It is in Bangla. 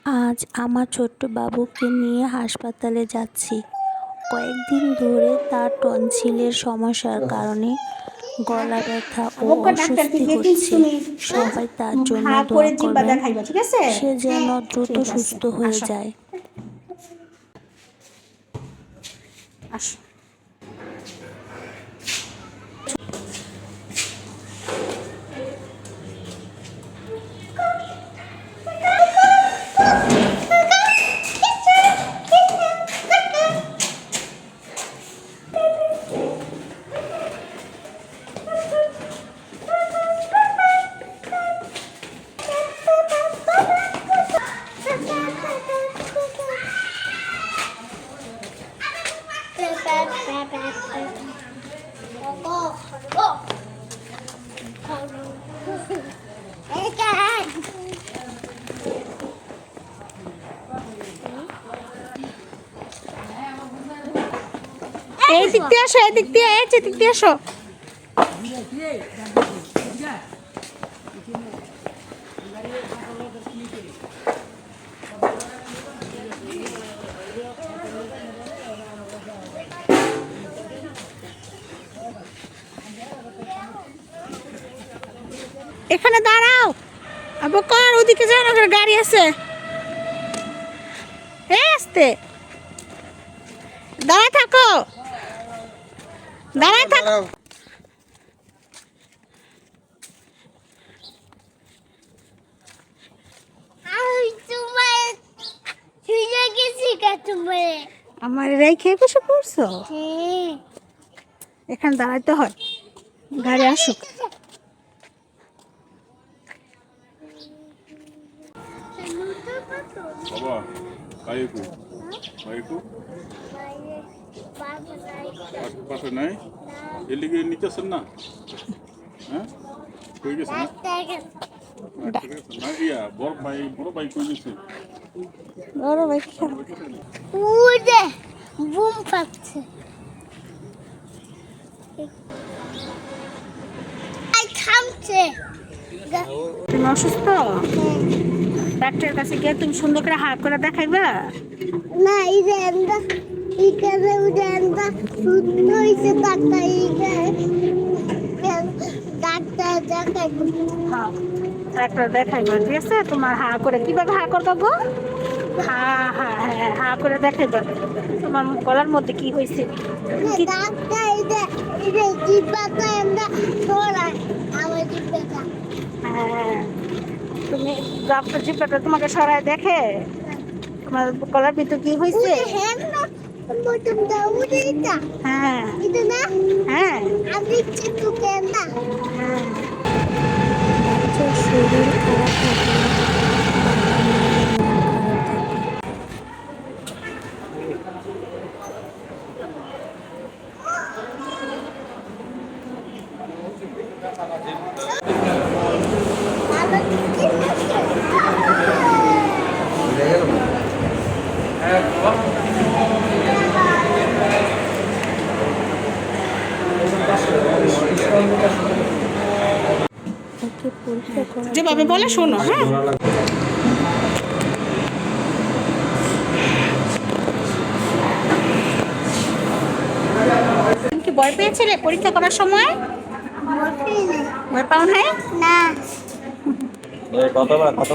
আজ আমার ছোট্ট বাবুকে নিয়ে হাসপাতালে যাচ্ছি। কয়েকদিন ধরে তার টনসিলের সমস্যার কারণে গলা ব্যথা ও অস্বস্তি হচ্ছে। সবাই তার জন্য দোয়া করবেন, সে যেন দ্রুত সুস্থ হয়ে যায়। এই দিক দিয়ে আসো, এই দিক দিয়ে, এই যে দিক দিয়ে আসো। এখানে দাঁড়াও, আবকর ওদিকে যাও না, গাড়ি আছে। এই আসতে দাঁড়ায় থাকো, দাঁড়ায় থাকো। আমার রেখে বসে পড়ছো? এখানে দাঁড়াইতে হয়, গাড়ি আসুক। বাবা বাইকু বাইকু পাশে নাই, এলিগে নিতেছেন না? হ্যাঁ কই গেছে না? না ইয়া বড় ভাই কই গেছে? বড় ভাই উড়ে বুম ফাটছে। আই থামছে। তুমি অসুস্থ? ডাক্তারের কাছে গিয়ে তুমি সুন্দর করে হাত করে দেখাইবা? না এই যে এন্ডা এই কাজে উড়ে এন্ডা সুন্দর হইছে ডাক্তার ডাক্তার দেখাই। হ্যাঁ ডাক্তার দেখাইবা, ঠিক আছে? তোমার হা করে কিভাবে হা করবো গো? হা হা হ্যাঁ হা করে দেখাইবা তোমার গলার মধ্যে কি হয়েছে। ডাক্তার এই যে জিব্বাটা এন্ডা সরাই আমার জিব্বাটা। হ্যাঁ তুমি ডাক্তার জিব্বাটা তোমাকে সরায় দেখে তোমার গলার ভিতর কি হয়েছে। হ্যাঁ হ্যাঁ এটা না হ্যাঁ আমি চিতু কেন না হ্যাঁ বাচ্চার শরীর খারাপ থাকলে ওকে পরীক্ষা করা যেভাবে বলে শোনো। হ্যাঁ তুমি কি ভয় পেয়েছিলে পরীক্ষা করার সময়? ভয় পাও নাই? না কতবার কত